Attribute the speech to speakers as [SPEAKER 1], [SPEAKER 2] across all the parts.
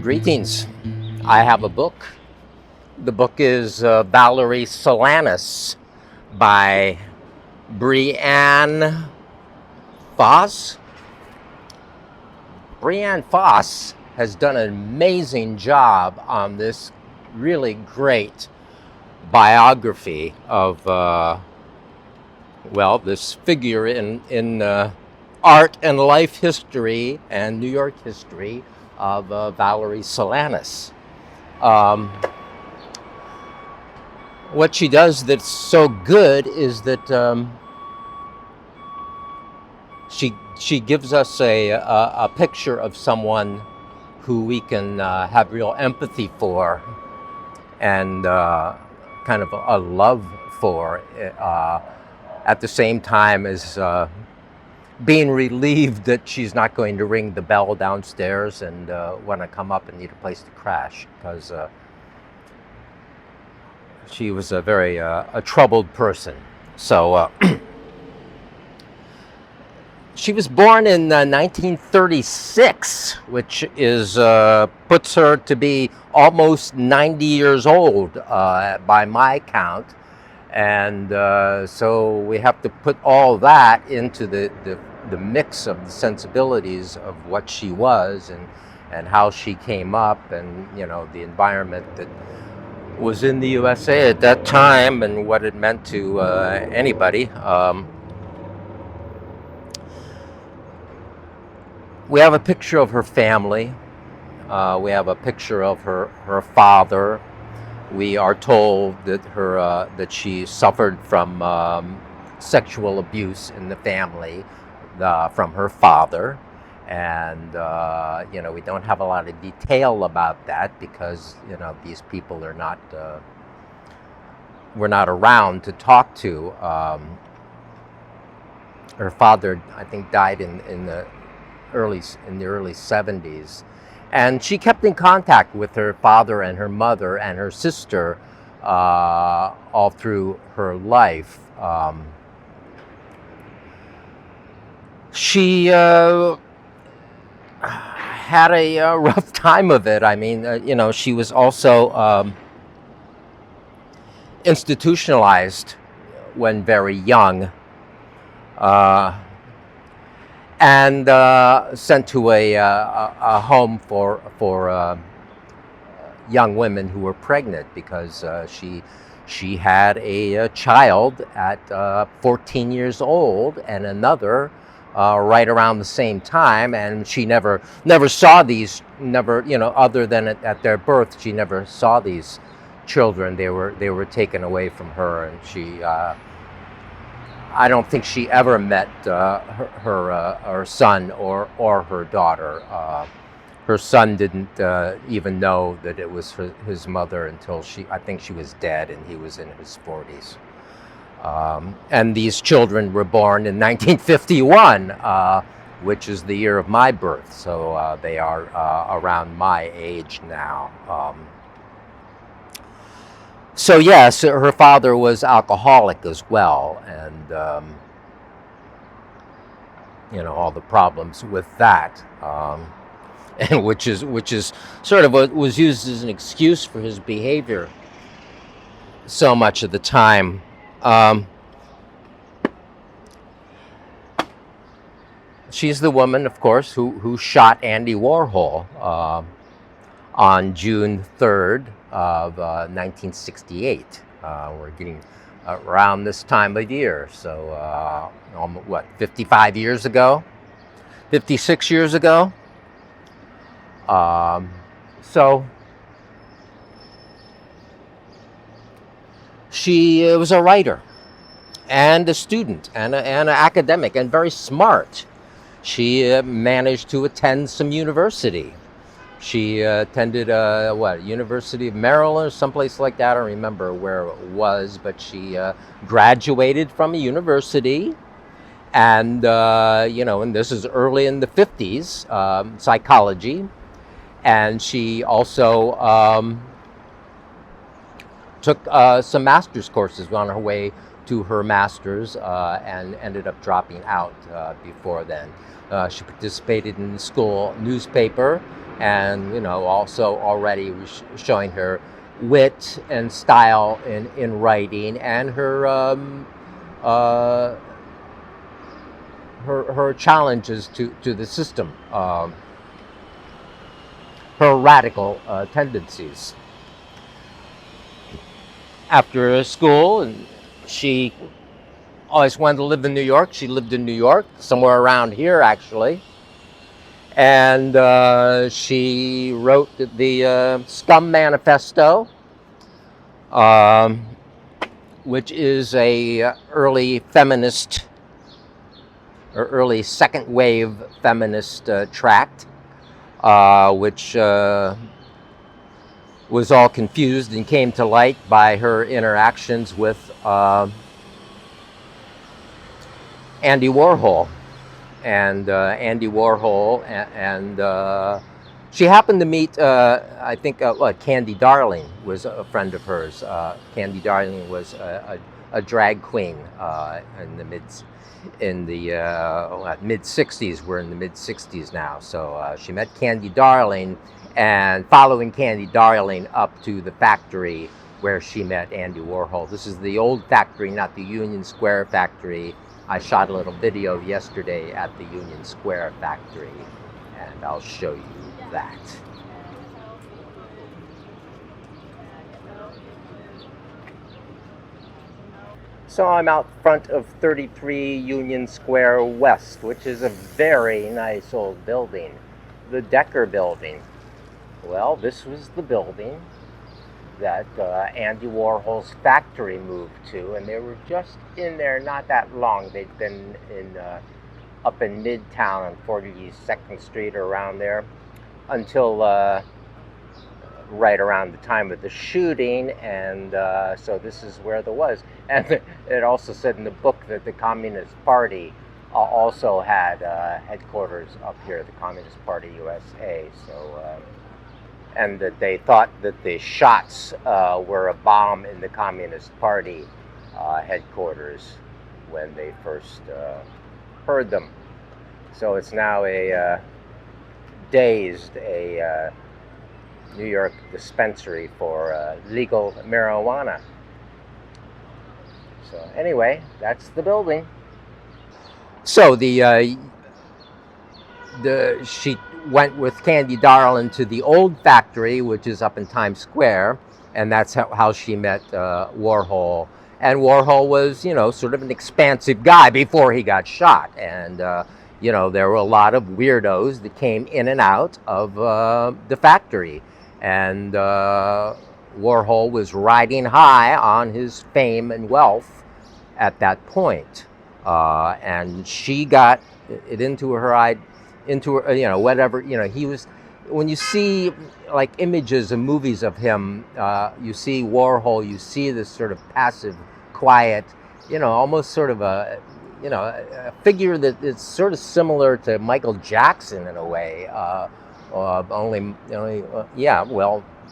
[SPEAKER 1] Greetings. I have a book. The book is Valerie Solanas by Breanne Fahs. Breanne Fahs has done an amazing job on this really great biography of, this figure in art and life history and New York history of Valerie Solanas. What she does that's so good is that she gives us a picture of someone who we can have real empathy for and kind of a love for at the same time as being relieved that she's not going to ring the bell downstairs and want to come up and need a place to crash, because she was a very a troubled person. So she was born in 1936, which is puts her to be almost 90 years old by my count. And so we have to put all that into the mix of the sensibilities of what she was and how she came up, and the environment that was in the USA at that time and what it meant to anybody. We have a picture of her family. We have a picture of her father. We are told that that she suffered from sexual abuse in the family from her father, and we don't have a lot of detail about that because these people are not we're not around to talk to. Her father, I think, died in the early 70s. And she kept in contact with her father and her mother and her sister all through her life. She had a rough time of it. I mean, she was also institutionalized when very young. And sent to a home for young women who were pregnant, because she had a child at 14 years old and another right around the same time, and she never saw these, other than at their birth. She never saw these children. They were taken away from her, and she. I don't think she ever met her son or her daughter. Her son didn't even know that it was his mother until I think she was dead and he was in his 40s. And these children were born in 1951, which is the year of my birth. So they are around my age now. So yes, her father was alcoholic as well, and all the problems with that, and which is sort of what was used as an excuse for his behavior so much of the time. She's the woman, of course, who shot Andy Warhol on June 3rd. Of 1968. We're getting around this time of year, so 55 years ago, 56 years ago. So she was a writer and a student and an academic, and very smart. She managed to attend some university. She attended University of Maryland or someplace like that. I don't remember where it was, but she graduated from a university, and and this is early in the 50s, psychology, and she also took some master's courses on her way to her master's, and ended up dropping out before then. She participated in the school newspaper. and also already showing her wit and style in writing, and uh, her challenges to the system, her radical tendencies. After school, and she always wanted to live in New York. She lived in New York, somewhere around here actually, and she wrote the Scum Manifesto, um, which is a early feminist or early second wave feminist tract, which was all confused and came to light by her interactions with Andy Warhol. And Andy Warhol, and she happened to meet, I think, Candy Darling was a friend of hers. Candy Darling was a drag queen in the mid '60s. We're in the mid '60s now, so she met Candy Darling, and following Candy Darling up to the factory where she met Andy Warhol. This is the old factory, not the Union Square factory. I shot a little video yesterday at the Union Square factory, and I'll show you that. So I'm out front of 33 Union Square West, which is a very nice old building, the Decker Building. Well, this was the building that Andy Warhol's factory moved to, and they were just in there not that long. They'd been up in Midtown on 42nd Street or around there until right around the time of the shooting, and so this is where there was. And it also said in the book that the Communist Party also had headquarters up here, the Communist Party USA. So. And that they thought that the shots were a bomb in the Communist Party headquarters when they first heard them. So it's now a New York dispensary for legal marijuana. So anyway, that's the building. So she went with Candy Darling to the old factory, which is up in Times Square, and that's how she met Warhol. And Warhol was, sort of an expansive guy before he got shot. And, there were a lot of weirdos that came in and out of the factory. And Warhol was riding high on his fame and wealth at that point. And she got it into her whatever, he was, when you see like images and movies of him, you see Warhol, you see this sort of passive, quiet, almost sort of a figure that is sort of similar to Michael Jackson in a way,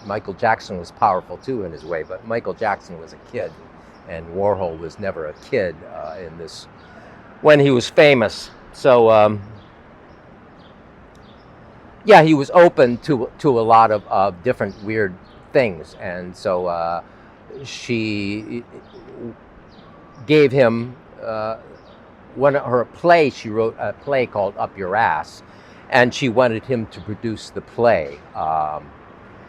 [SPEAKER 1] Michael Jackson was powerful too in his way, but Michael Jackson was a kid, and Warhol was never a kid when he was famous. So, he was open to a lot of different weird things, and so she gave him her play. She wrote a play called Up Your Ass, and she wanted him to produce the play.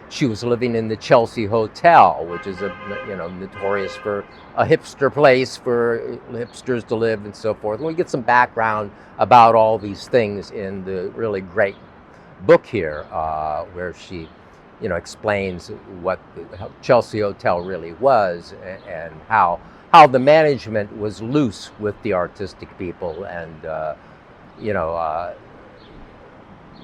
[SPEAKER 1] She was living in the Chelsea Hotel, which is notorious for a hipster place for hipsters to live and so forth. And we get some background about all these things in the really great book here, where she, explains what the Chelsea Hotel really was, and how the management was loose with the artistic people, and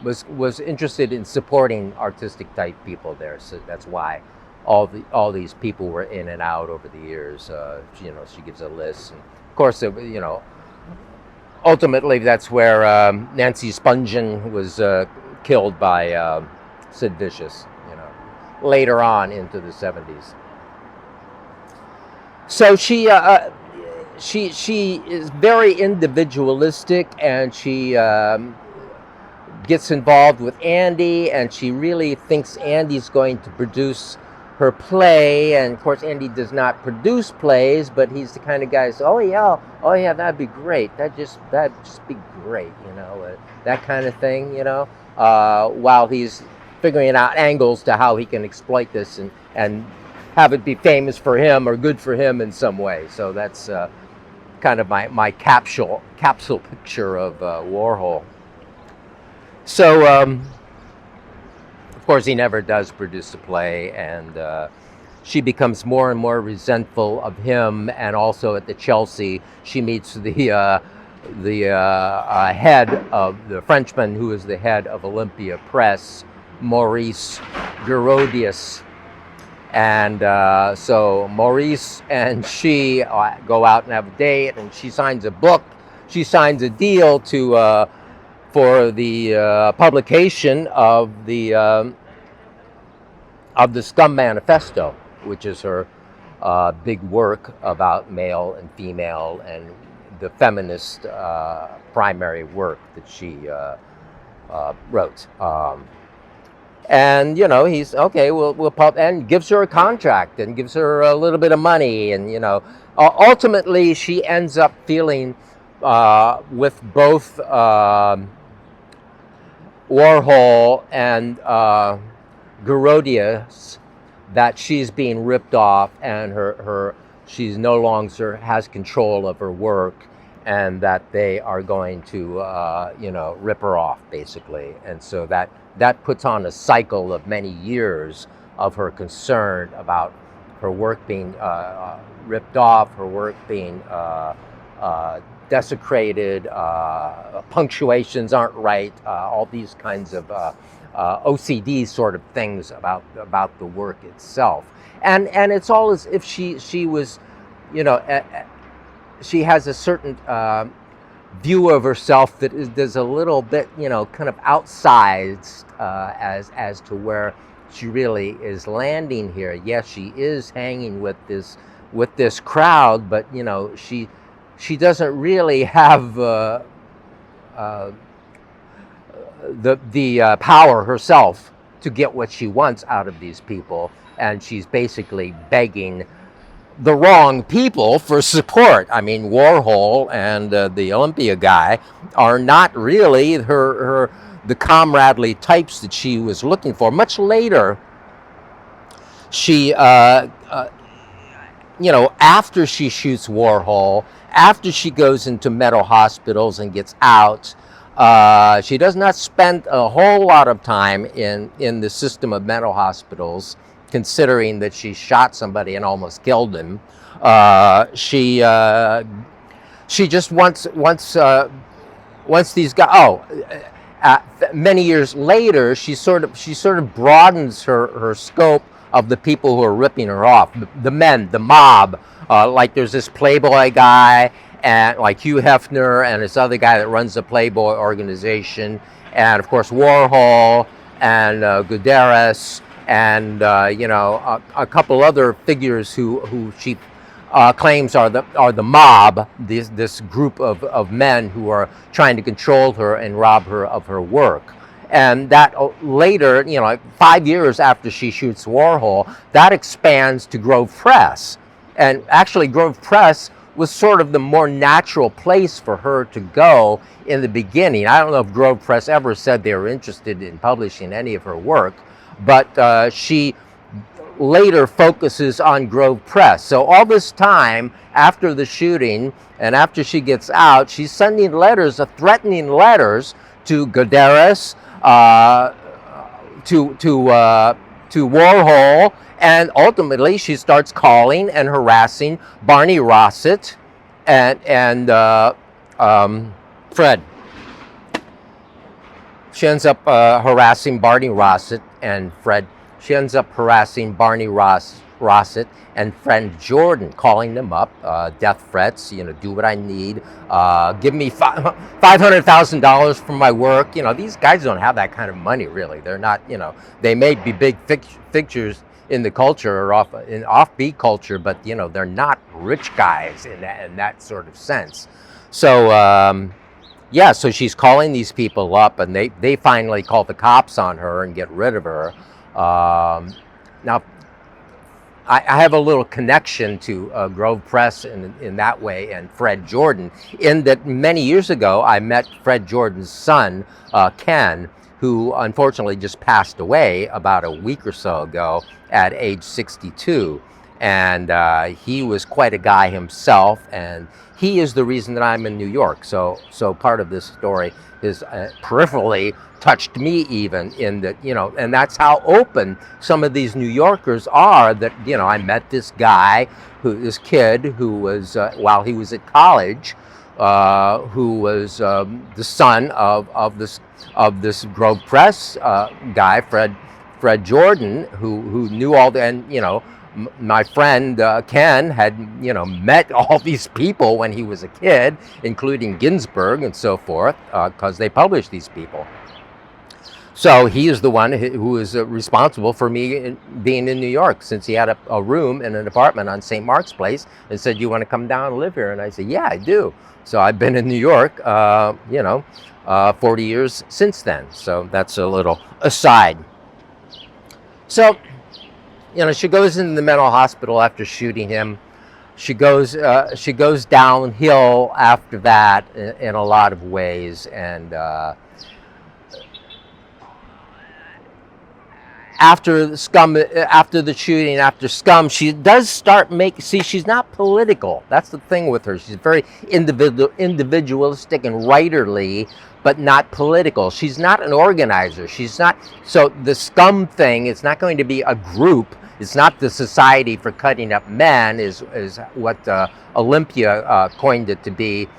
[SPEAKER 1] was interested in supporting artistic type people there. So that's why all these people were in and out over the years. She gives a list, and of course, ultimately that's where Nancy Spungen was killed by Sid Vicious, later on into the 70s. So she is very individualistic, and she gets involved with Andy, and she really thinks Andy's going to produce her play. And of course, Andy does not produce plays, but he's the kind of guy who says, oh yeah, that'd be great. That'd just be great, that kind of thing, while he's figuring out angles to how he can exploit this and have it be famous for him or good for him in some way. So that's kind of my capsule picture of Warhol. So, of course, he never does produce a play, and she becomes more and more resentful of him. And also at the Chelsea, she meets the head of the Frenchman who is the head of Olympia Press, Maurice Girodias. And so Maurice and she go out and have a date, and she signs a book. She signs a deal for the publication of the Scum Manifesto, which is her big work about male and female and the feminist primary work that she wrote. And he's okay. We'll pub, and gives her a contract and gives her a little bit of money, and ultimately she ends up feeling with both Warhol and Girodias that she's being ripped off, and she's no longer has control of her work, and that they are going to rip her off basically. And so that puts on a cycle of many years of her concern about her work being ripped off, her work being desecrated, punctuations aren't right, all these kinds of OCD sort of things about the work itself. And it's all as if she was, she has a certain view of herself that is a little bit, kind of outsized as to where she really is landing here. Yes, she is hanging with this crowd, but she doesn't really have the power herself to get what she wants out of these people, and she's basically begging the wrong people for support. I mean, Warhol and the Olympia guy are not really the comradely types that she was looking for. Much later, she, after she shoots Warhol, after she goes into mental hospitals and gets out, she does not spend a whole lot of time in the system of mental hospitals, considering that she shot somebody and almost killed him. She just wants these guys. Many years later, she sort of broadens her scope of the people who are ripping her off. The men, the mob. Like there's this Playboy guy, and like Hugh Hefner, and this other guy that runs the Playboy organization, and of course Warhol and Guterres, and a couple other figures who she claims are the mob, this group of men who are trying to control her and rob her of her work. And that later, 5 years after she shoots Warhol, that expands to Grove Press. And actually Grove Press was sort of the more natural place for her to go in the beginning. I don't know if Grove Press ever said they were interested in publishing any of her work, but she later focuses on Grove Press. So all this time after the shooting and after she gets out, she's sending letters, threatening letters to Guterres, to Warhol, and ultimately she starts calling and harassing Barney Rossett and Fred. She ends up harassing Barney Rossett and Fred. She ends up harassing Barney Rossett and friend Jordan, calling them up, death threats, do what I need, give me $500,000 for my work. These guys don't have that kind of money, really. They're not, they may be big figures in the culture or in offbeat culture, but, they're not rich guys in that sort of sense. So yeah, so she's calling these people up, and they finally call the cops on her and get rid of her. Now, I have a little connection to Grove Press in that way, and Fred Jordan, in that many years ago I met Fred Jordan's son, Ken, who unfortunately just passed away about a week or so ago at age 62. And he was quite a guy himself, and he is the reason that I'm in New York. So part of this story is peripherally touched me, even in that, and that's how open some of these New Yorkers are. That, I met this guy, this kid who was, while he was at college, who was the son of this Grove Press guy, Fred Jordan, who knew all the, and my friend Ken had met all these people when he was a kid, including Ginsberg and so forth, because they published these people. So he is the one who is responsible for me being in New York, since he had a room in an apartment on St. Mark's Place and said, "You want to come down and live here?" And I said, "Yeah, I do." So I've been in New York, 40 years since then. So that's a little aside. So, she goes into the mental hospital after shooting him. She goes downhill after that in a lot of ways, and after the shooting, after Scum, she does start she's not political. That's the thing with her. She's very individualistic and writerly, but not political. She's not an organizer. She's not. So the Scum thing, it's not going to be a group. It's not the Society for Cutting Up Men, is what Olympia coined it to be.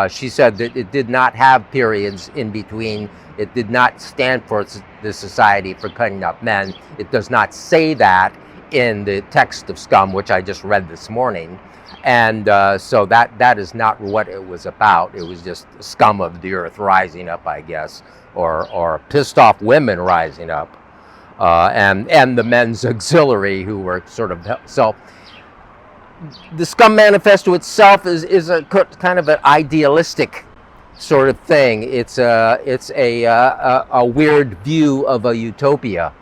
[SPEAKER 1] She said that it did not have periods in between. It did not stand for the Society for Cutting Up Men. It does not say that in the text of Scum, which I just read this morning. And so that is not what it was about. It was just scum of the earth rising up, I guess, or pissed off women rising up, and the men's auxiliary who were sort of so. The Scum Manifesto itself is a kind of an idealistic sort of thing. It's a weird view of a utopia,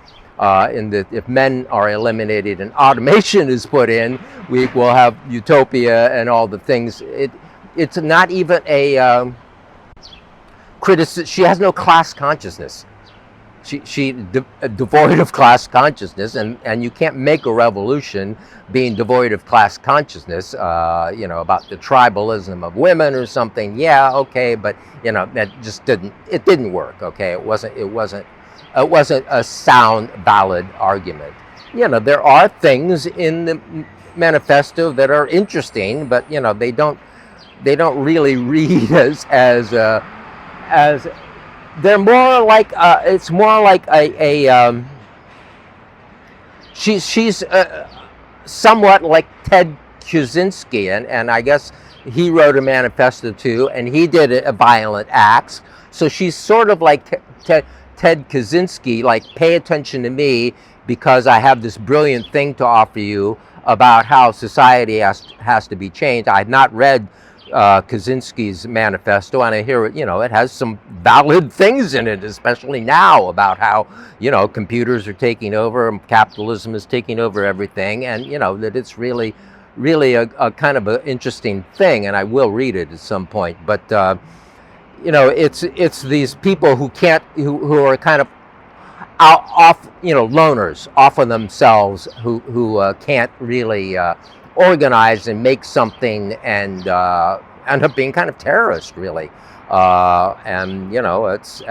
[SPEAKER 1] in that if men are eliminated and automation is put in, we will have utopia and all the things. It's not even a criticism. She has no class consciousness. She devoid of class consciousness, and you can't make a revolution being devoid of class consciousness. About the tribalism of women or something. Yeah, okay, but that just didn't work. Okay, it wasn't a sound, valid argument. There are things in the manifesto that are interesting, but they don't really read as they're more like it's more like she's somewhat like Ted Kaczynski, and I guess he wrote a manifesto too, and he did violent acts. So she's sort of like Ted Kaczynski, like, pay attention to me because I have this brilliant thing to offer you about how society has to be changed. I have not read Kaczynski's manifesto, and I hear it has some valid things in it, especially now, about how computers are taking over and capitalism is taking over everything, and that it's really a kind of an interesting thing, and I will read it at some point. But it's these people who are kind of off, loners, off of themselves, who can't really organize and make something, and end up being kind of terrorist, really. And it's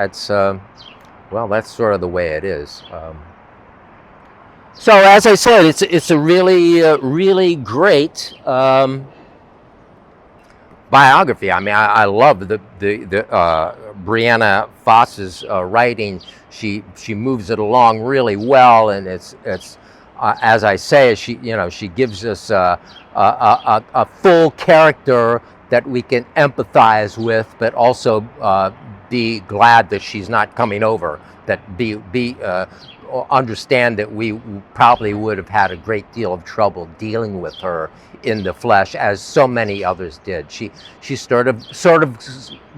[SPEAKER 1] well, that's sort of the way it is. So as I said, it's a really great biography. I mean, I love the Breanne Fahs's writing. She moves it along really well, and it's as I say, she gives us a full character that we can empathize with, but also be glad that she's not coming over. That understand that we probably would have had a great deal of trouble dealing with her in the flesh, as so many others did. She sort of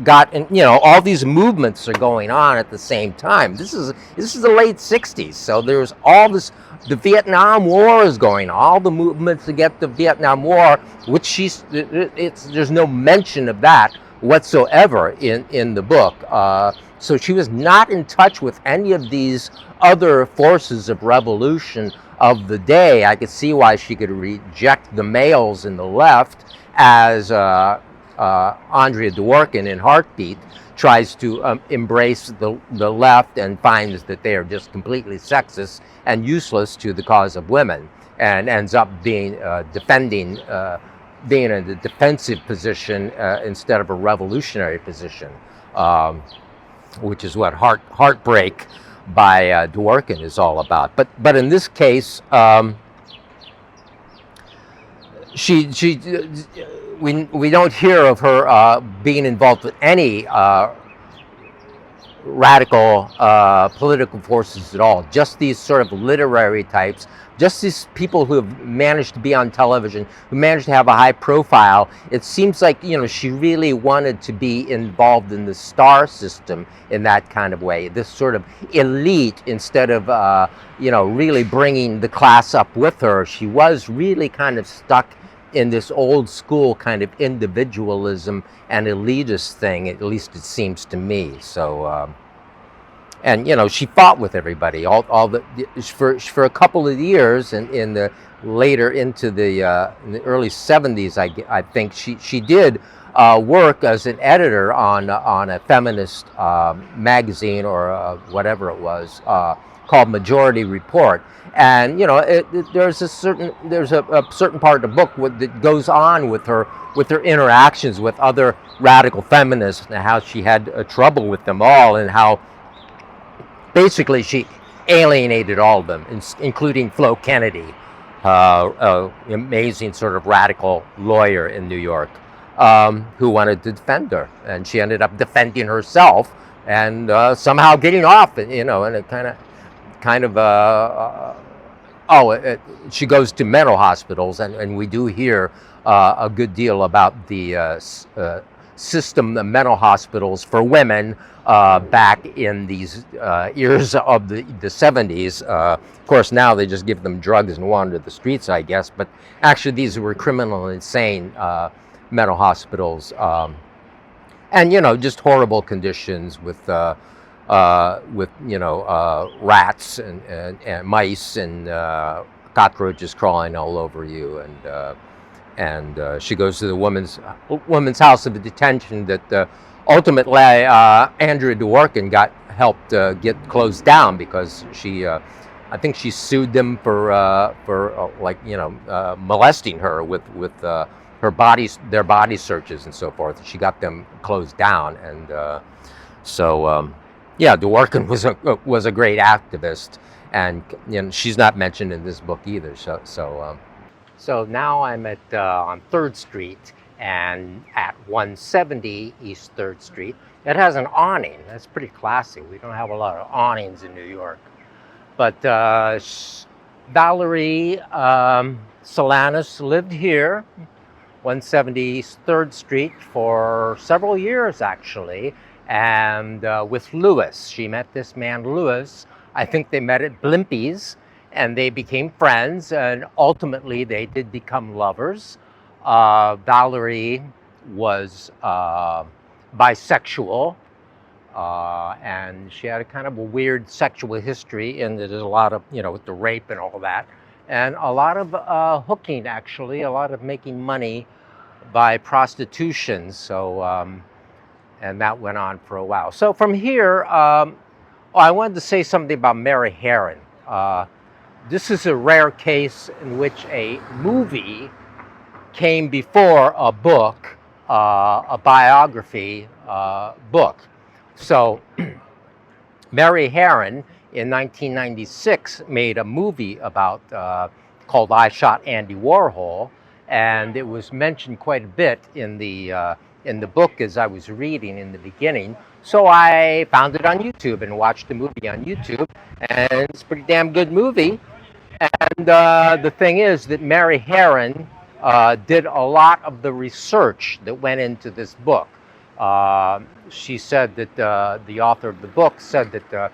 [SPEAKER 1] got, and all these movements are going on at the same time. This is the late '60s, so there's all this. The Vietnam War is going on, all the movements to get the Vietnam War, which there's no mention of that whatsoever in the book. So she was not in touch with any of these other forces of revolution of the day. I could see why she could reject the males in the left, as Andrea Dworkin in Heartbeat tries to embrace the left and finds that they are just completely sexist and useless to the cause of women, and ends up being being in a defensive position instead of a revolutionary position, which is what Heartbreak by Dworkin is all about. But in this case, we don't hear of her being involved with any radical political forces at all. Just these sort of literary types, just these people who have managed to be on television, who managed to have a high profile. It seems like she really wanted to be involved in the star system in that kind of way, this sort of elite, instead of really bringing the class up with her. She was really kind of stuck in this old school kind of individualism and elitist thing, at least it seems to me. So, and she fought with everybody for a couple of years, and in the later into the in the early '70s, I think she did work as an editor on a feminist magazine, or whatever it was, called Majority Report. And there's a certain part of the book that goes on with her interactions with other radical feminists, and how she had trouble with them all, and how basically she alienated all of them, including Flo Kennedy, amazing sort of radical lawyer in New York, who wanted to defend her, and she ended up defending herself and somehow getting off, and it kind of she goes to mental hospitals, and we do hear a good deal about the system, the mental hospitals for women back in these years of the '70s. Of course, now they just give them drugs and wander the streets, I guess. But actually, these were criminal, insane mental hospitals, and just horrible conditions with rats and mice and cockroaches crawling all over you, and she goes to the women's house of detention that ultimately Andrea Dworkin helped get closed down, because I think she sued them for molesting her with their body searches and so forth. She got them closed down, and so. Yeah, Dworkin was a great activist, and she's not mentioned in this book either. So now I'm at on 3rd Street, and at 170 East 3rd Street. It has an awning. That's pretty classy. We don't have a lot of awnings in New York. But Valerie Solanas lived here, 170 East 3rd Street, for several years actually. And with Lewis. She met this man, Lewis. I think they met at Blimpie's, and they became friends, and ultimately they did become lovers. Valerie was bisexual, and she had a kind of a weird sexual history, and there's a lot of, with the rape and all that, and a lot of hooking, actually, a lot of making money by prostitution. So, and that went on for a while. So from here, I wanted to say something about Mary Harron. This is a rare case in which a movie came before a book, a biography book. So Mary Harron in 1996 made a movie about called I Shot Andy Warhol, and it was mentioned quite a bit in the book as I was reading in the beginning. So I found it on YouTube and watched the movie on YouTube, and it's a pretty damn good movie. And the thing is that Mary Herron did a lot of the research that went into this book. She said that the author of the book said that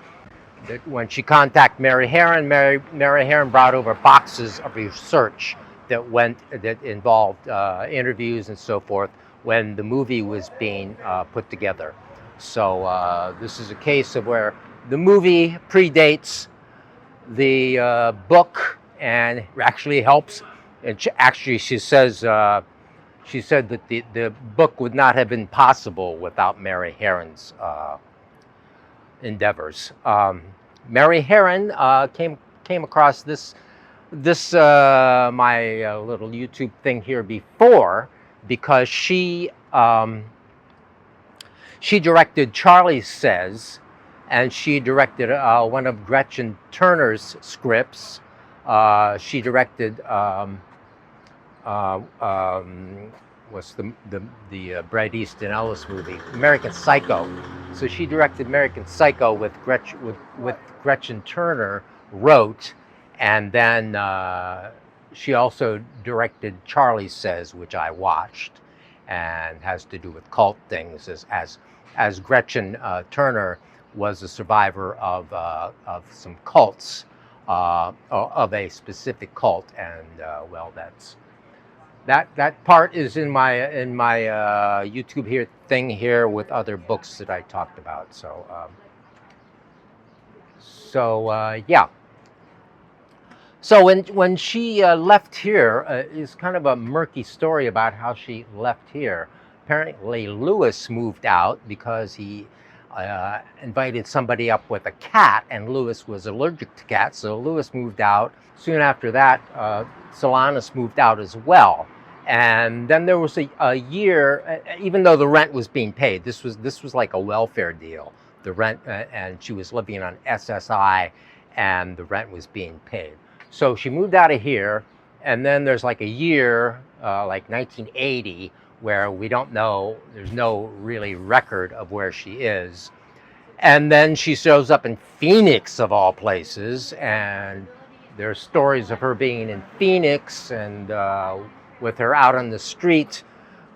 [SPEAKER 1] when she contacted Mary Herron, Mary Herron brought over boxes of research that involved interviews and so forth when the movie was being put together. So this is a case of where the movie predates the book and actually helps. And she says she said that the book would not have been possible without Mary Herron's endeavors. Mary Herron came across this my little YouTube thing here before, because she directed Charlie Says, and she directed one of Gretchen Turner's scripts. She directed what's the Bret Easton Ellis movie, American Psycho. So she directed American Psycho with Gretchen Turner wrote, and then she also directed Charlie Says, which I watched, and has to do with cult things, as Gretchen Turner was a survivor of some cults, of a specific cult, and well, that part is in my YouTube here thing here with other books that I talked about. So yeah. So when she left here, is kind of a murky story about how she left here. Apparently, Lewis moved out because he invited somebody up with a cat, and Lewis was allergic to cats, so Lewis moved out. Soon after that, Solanas moved out as well. And then there was a year, even though the rent was being paid, this was like a welfare deal. The rent, and she was living on SSI, and the rent was being paid. So she moved out of here, and then there's like a year, like 1980, where we don't know, there's no really record of where she is. And then she shows up in Phoenix, of all places, and there's stories of her being in Phoenix, and with her out on the street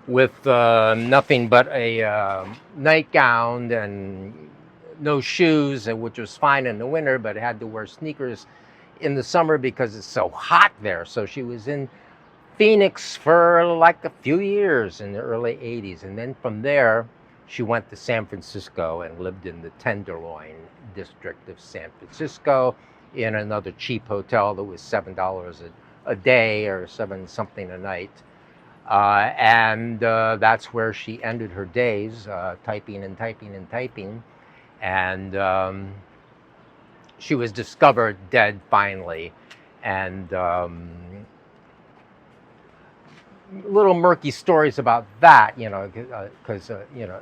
[SPEAKER 1] with nothing but a nightgown and no shoes, which was fine in the winter, but had to wear sneakers in the summer because it's so hot there. So she was in Phoenix for like a few years in the early 80s. And then from there, she went to San Francisco and lived in the Tenderloin district of San Francisco in another cheap hotel that was $7 a day or $7 something a night. And that's where she ended her days, typing and typing and typing. And she was discovered dead finally. And little murky stories about that, you know, because you know,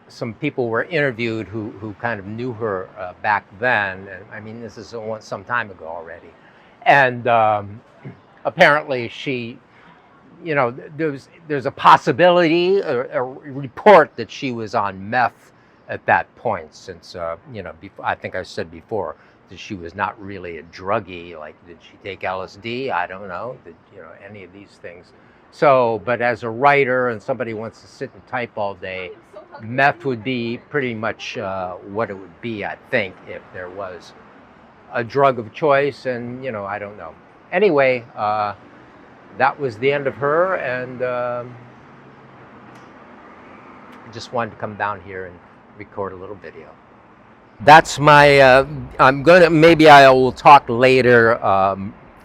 [SPEAKER 1] some people were interviewed who kind of knew her back then, and I mean, this is some time ago already, and apparently she, you know, there's a possibility, a report that she was on meth at that point, since you know, I think I said before that she was not really a druggie. Like, did she take LSD? I don't know. Did, you know, any of these things? So, but as a writer and somebody wants to sit and type all day, meth would be pretty much what it would be, I think, if there was a drug of choice. And, you know, I don't know. Anyway, that was the end of her, and I just wanted to come down here and record a little video. That's my, maybe I will talk later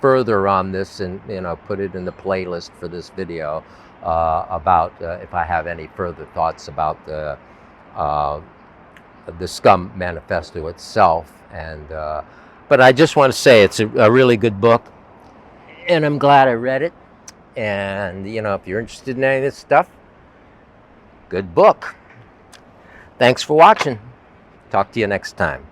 [SPEAKER 1] further on this, and, you know, put it in the playlist for this video about if I have any further thoughts about the Scum Manifesto itself. And but I just want to say it's a really good book, and I'm glad I read it. And, you know, if you're interested in any of this stuff, good book. Thanks for watching. Talk to you next time.